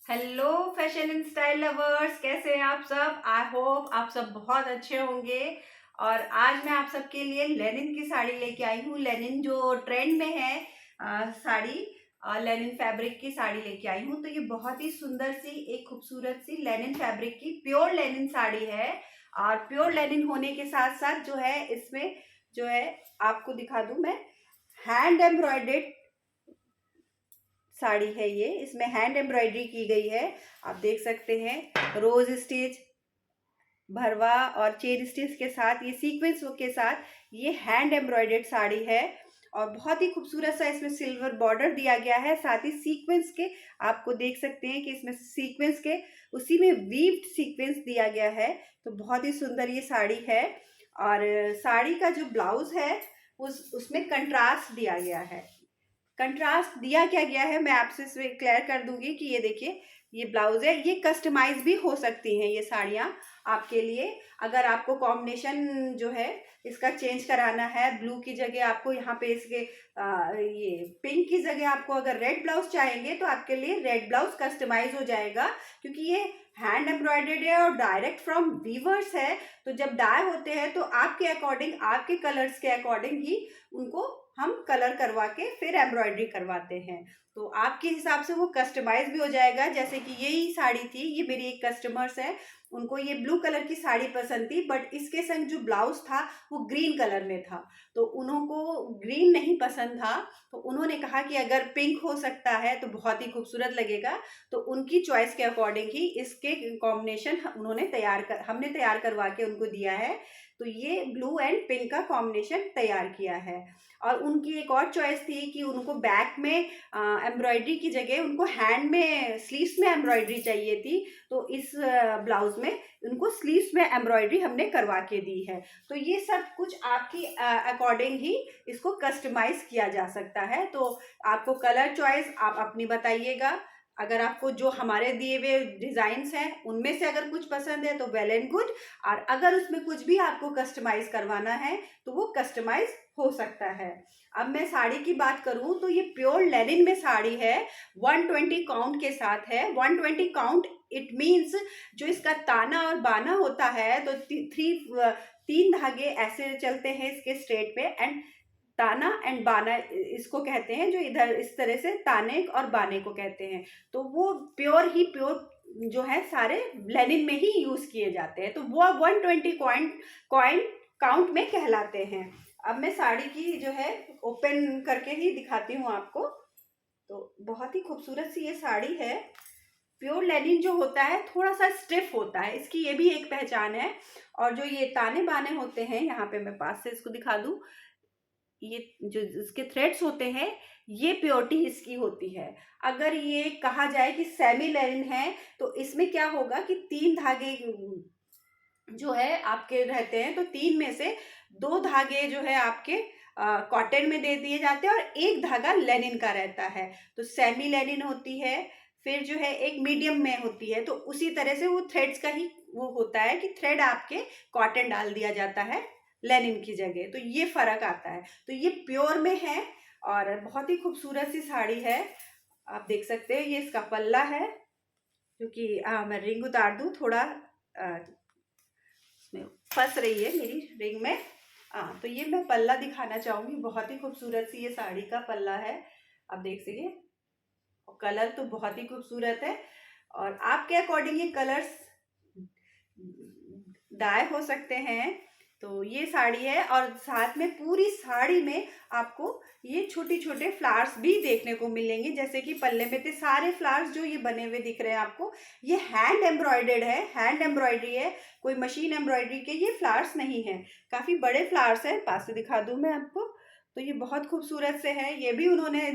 Hello fashion and style lovers, कैसे हैं आप सब। आई होप आप सब बहुत अच्छे होंगे। और आज मैं आप सबके लिए लेनिन की साड़ी लेके आई हूँ। लेनिन जो ट्रेंड में है साड़ी, लेनिन फैब्रिक की साड़ी लेके आई हूँ। तो ये बहुत ही सुंदर सी, एक खूबसूरत सी लेनिन फैब्रिक की प्योर लेनिन साड़ी है। और प्योर लेनिन होने के साथ साथ जो है, इसमें जो है, आपको दिखा दूं मैं, हैंड एम्ब्रॉयडेड साड़ी है ये। इसमें हैंड एम्ब्रॉयडरी की गई है, आप देख सकते हैं। रोज स्टिच, भरवा और चेन स्टिच के साथ, ये सीक्वेंस के साथ ये हैंड एम्ब्रॉयडेड साड़ी है। और बहुत ही खूबसूरत सा इसमें सिल्वर बॉर्डर दिया गया है। साथ ही सीक्वेंस के, आपको देख सकते हैं कि इसमें सीक्वेंस के, उसी में वीव्ड सीक्वेंस दिया गया है। तो बहुत ही सुंदर ये साड़ी है। और साड़ी का जो ब्लाउज है, उसमें कंट्रास्ट दिया गया है। कंट्रास्ट दिया क्या गया है, मैं आपसे इसमें क्लियर कर दूंगी कि ये देखिए, ये ब्लाउज है। ये कस्टमाइज भी हो सकती हैं ये साड़ियाँ आपके लिए। अगर आपको कॉम्बिनेशन जो है इसका चेंज कराना है, ब्लू की जगह आपको यहाँ पे इसके ये पिंक की जगह आपको अगर रेड ब्लाउज चाहेंगे तो आपके लिए रेड ब्लाउज कस्टमाइज हो जाएगा। क्योंकि ये हैंड एम्ब्रॉयडेड है और डायरेक्ट फ्रॉम वीवर्स है। तो जब डाई होते हैं तो आपके अकॉर्डिंग, आपके कलर्स के अकॉर्डिंग ही उनको हम कलर करवा के फिर एम्ब्रॉयडरी करवाते हैं। तो आपके हिसाब से वो कस्टमाइज भी हो जाएगा। जैसे कि यही साड़ी थी, ये मेरी एक कस्टमर्स है, उनको ये ब्लू कलर की साड़ी पसंद थी, बट इसके संग जो ब्लाउज था वो ग्रीन कलर में था। तो उनको ग्रीन नहीं पसंद था। तो उन्होंने कहा कि अगर पिंक हो सकता है तो बहुत ही खूबसूरत लगेगा। तो उनकी चॉइस के अकॉर्डिंग ही इसके कॉम्बिनेशन हमने तैयार करवा के उनको दिया है। तो ये ब्लू एंड पिंक का कॉम्बिनेशन तैयार किया है। और उनकी एक और चॉइस थी कि उनको बैक में एम्ब्रॉयडरी की जगह उनको हैंड में, स्लीव्स में एम्ब्रॉयडरी चाहिए थी। तो इस ब्लाउज में उनको स्लीव्स में एम्ब्रॉयडरी हमने करवा के दी है। तो ये सब कुछ आपकी अकॉर्डिंग ही इसको कस्टमाइज किया जा सकता है। तो आपको कलर चॉइस आप अपनी बताइएगा। अगर आपको जो हमारे दिए हुए डिजाइन्स हैं उनमें से अगर कुछ पसंद है तो वेल एंड गुड। और अगर उसमें कुछ भी आपको कस्टमाइज करवाना है तो वो कस्टमाइज हो सकता है। अब मैं साड़ी की बात करूं तो ये प्योर लेनिन में साड़ी है। 120 काउंट के साथ है। 120 काउंट इट मीन्स जो इसका ताना और बाना होता है, तो तीन धागे ऐसे चलते हैं इसके स्ट्रेट पे। एंड ताना एंड बाना इसको कहते हैं, जो इधर इस तरह से ताने और बाने को कहते हैं। तो वो प्योर जो है सारे लेनिन में ही यूज किए जाते हैं। तो वो 120 कॉइन काउंट में कहलाते हैं। अब मैं साड़ी की जो है ओपन करके ही दिखाती हूँ आपको। तो बहुत ही खूबसूरत सी ये साड़ी है। प्योर लेनिन जो होता है थोड़ा सा स्टिफ होता है, इसकी ये भी एक पहचान है। और जो ये ताने बाने होते हैं, यहाँ पे मैं पास से इसको दिखा दूं, ये जो इसके थ्रेड्स होते हैं, ये प्योरिटी इसकी होती है। अगर ये कहा जाए कि सेमी लेनिन है तो इसमें क्या होगा कि तीन धागे जो है आपके रहते हैं। तो तीन में से दो धागे जो है आपके कॉटन में दे दिए जाते हैं और एक धागा लेनिन का रहता है। तो सेमी लेनिन होती है, फिर जो है एक मीडियम में होती है। तो उसी तरह से वो थ्रेड्स का ही वो होता है कि थ्रेड आपके कॉटन डाल दिया जाता है लेनिन की जगह। तो ये फर्क आता है। तो ये प्योर में है और बहुत ही खूबसूरत सी साड़ी है। आप देख सकते हैं, ये इसका पल्ला है। क्योंकि मैं रिंग उतार दूं, थोड़ा इसमें फंस रही है मेरी रिंग में। तो ये मैं पल्ला दिखाना चाहूंगी। बहुत ही खूबसूरत सी ये साड़ी का पल्ला है, आप देख सकिए। कलर तो बहुत ही खूबसूरत है। और आपके अकॉर्डिंग ये कलर्स डाई हो सकते हैं। तो ये साड़ी है और साथ में पूरी साड़ी में आपको ये छोटे छोटे फ्लावर्स भी देखने को मिलेंगे। जैसे कि पल्ले में थे सारे फ्लावर्स जो ये बने हुए दिख रहे हैं आपको, ये हैंड एम्ब्रॉयडेड है, हैंड एम्ब्रॉयडरी है, कोई मशीन एम्ब्रॉयडरी के ये फ्लावर्स नहीं है। काफी बड़े फ्लावर्स हैं, पास से दिखा दूं मैं आपको। तो ये बहुत खूबसूरत से है। ये भी उन्होंने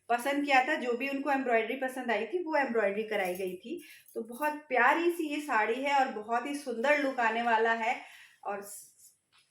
पसंद किया था, जो भी उनको एम्ब्रॉयडरी पसंद आई थी वो एम्ब्रॉयडरी कराई गई थी। तो बहुत प्यारी सी ये साड़ी है और बहुत ही सुंदर लुक आने वाला है। और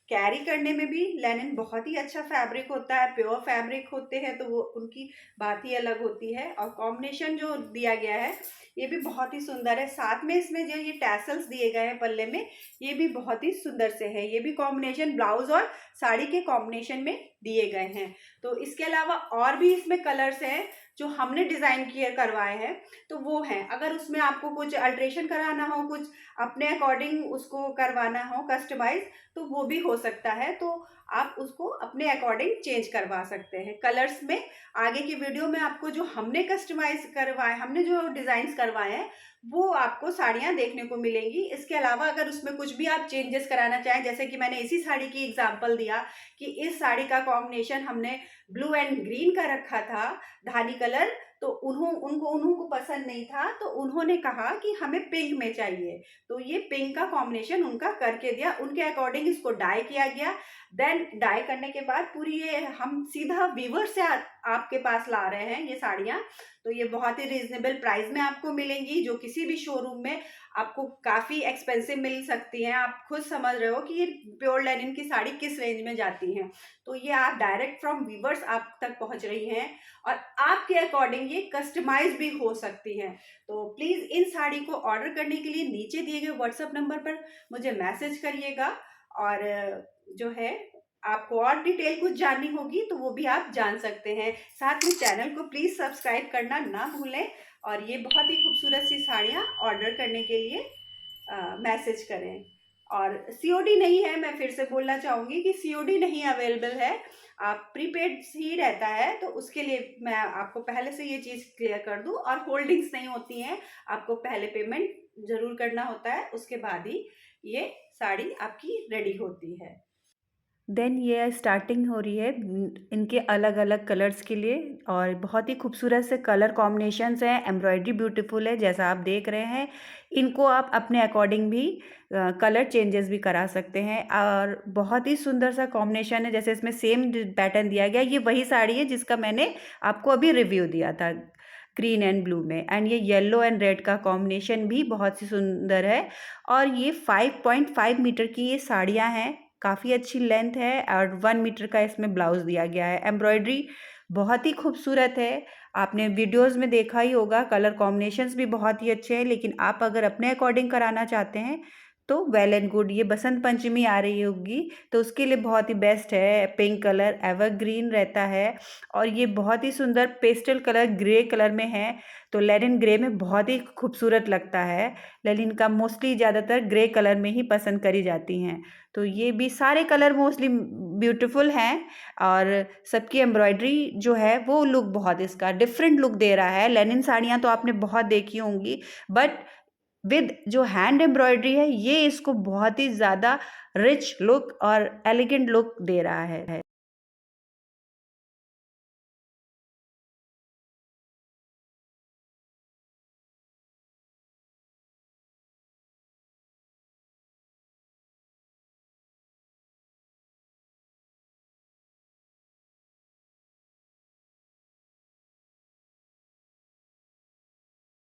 कैरी करने में भी लेनिन बहुत ही अच्छा फैब्रिक होता है। प्योर फैब्रिक होते हैं तो वो उनकी बात ही अलग होती है। और कॉम्बिनेशन जो दिया गया है, ये भी बहुत ही सुंदर है। साथ में इसमें जो ये टैसल्स दिए गए हैं पल्ले में, ये भी बहुत ही सुंदर से है। ये भी कॉम्बिनेशन ब्लाउज और साड़ी के कॉम्बिनेशन में दिए गए हैं। तो इसके अलावा और भी इसमें कलर्स हैं जो हमने डिज़ाइन किए करवाए हैं, तो वो हैं। अगर उसमें आपको कुछ अल्ट्रेशन कराना हो, कुछ अपने अकॉर्डिंग उसको करवाना हो कस्टमाइज, तो वो भी हो सकता है। तो आप उसको अपने अकॉर्डिंग चेंज करवा सकते हैं कलर्स में। आगे की वीडियो में आपको जो हमने कस्टमाइज करवाए, हमने जो डिज़ाइंस करवाए हैं, वो आपको साड़ियाँ देखने को मिलेंगी। इसके अलावा अगर उसमें कुछ भी आप चेंजेस कराना चाहें, जैसे कि मैंने इसी साड़ी की एग्जांपल दिया कि इस साड़ी का कॉम्बिनेशन हमने ब्लू एंड ग्रीन का रखा था, धानी कलर, तो उनको पसंद नहीं था, तो उन्होंने कहा कि हमें पिंक में चाहिए, तो ये पिंक का कॉम्बिनेशन उनका करके दिया, उनके अकॉर्डिंग इसको डाई किया गया। देन डाई करने के बाद पूरी ये हम सीधा वीवर से आपके पास ला रहे हैं ये साड़ियाँ। तो ये बहुत ही रीजनेबल प्राइस में आपको मिलेंगी, जो किसी भी शोरूम में आपको काफ़ी एक्सपेंसिव मिल सकती हैं। आप खुद समझ रहे हो कि ये प्योर लेनिन की साड़ी किस रेंज में जाती हैं। तो ये आप डायरेक्ट फ्रॉम वीवर्स आप तक पहुंच रही हैं, और आपके अकॉर्डिंग ये कस्टमाइज भी हो सकती हैं। तो प्लीज़ इन साड़ी को ऑर्डर करने के लिए नीचे दिए गए व्हाट्सएप नंबर पर मुझे मैसेज करिएगा, और जो है आपको और डिटेल कुछ जाननी होगी तो वो भी आप जान सकते हैं। साथ में चैनल को प्लीज़ सब्सक्राइब करना ना भूलें, और ये बहुत ही खूबसूरत सी साड़ियाँ ऑर्डर करने के लिए मैसेज करें। और सीओडी नहीं है, मैं फिर से बोलना चाहूँगी कि सीओडी नहीं अवेलेबल है, आप प्रीपेड ही रहता है। तो उसके लिए मैं आपको पहले से ये चीज़ क्लियर कर दूँ, और होल्डिंग्स नहीं होती हैं, आपको पहले पेमेंट ज़रूर करना होता है, उसके बाद ही ये साड़ी आपकी रेडी होती है। देन ये स्टार्टिंग हो रही है इनके अलग अलग कलर्स के लिए, और बहुत ही खूबसूरत से कलर कॉम्बिनेशंस हैं। एम्ब्रॉयडरी ब्यूटीफुल है जैसा आप देख रहे हैं। इनको आप अपने अकॉर्डिंग भी कलर चेंजेस भी करा सकते हैं, और बहुत ही सुंदर सा कॉम्बिनेशन है। जैसे इसमें सेम पैटर्न दिया गया, ये वही साड़ी है जिसका मैंने आपको अभी रिव्यू दिया था ग्रीन एंड ब्लू में। एंड ये येलो एंड रेड का कॉम्बिनेशन भी बहुत ही सुंदर है। और ये 5.5 मीटर की ये साड़ियाँ हैं, काफ़ी अच्छी लेंथ है, और 1 मीटर का इसमें ब्लाउज़ दिया गया है। एम्ब्रॉयडरी बहुत ही खूबसूरत है, आपने वीडियोज़ में देखा ही होगा। कलर कॉम्बिनेशंस भी बहुत ही अच्छे हैं, लेकिन आप अगर अपने अकॉर्डिंग कराना चाहते हैं तो वेल एंड गुड। ये बसंत पंचमी आ रही होगी तो उसके लिए बहुत ही बेस्ट है। पिंक कलर एवरग्रीन रहता है, और ये बहुत ही सुंदर पेस्टल कलर ग्रे कलर में है, तो लेनिन ग्रे में बहुत ही खूबसूरत लगता है। लेनिन का मोस्टली ज़्यादातर ग्रे कलर में ही पसंद करी जाती हैं, तो ये भी सारे कलर मोस्टली ब्यूटीफुल हैं। और सबकी एम्ब्रॉयडरी जो है वो लुक बहुत इसका डिफरेंट लुक दे रहा है। लेनिन साड़ियाँ तो आपने बहुत देखी होंगी, बट विद जो हैंड एम्ब्रॉयडरी है ये इसको बहुत ही ज़्यादा रिच लुक और एलिगेंट लुक दे रहा है।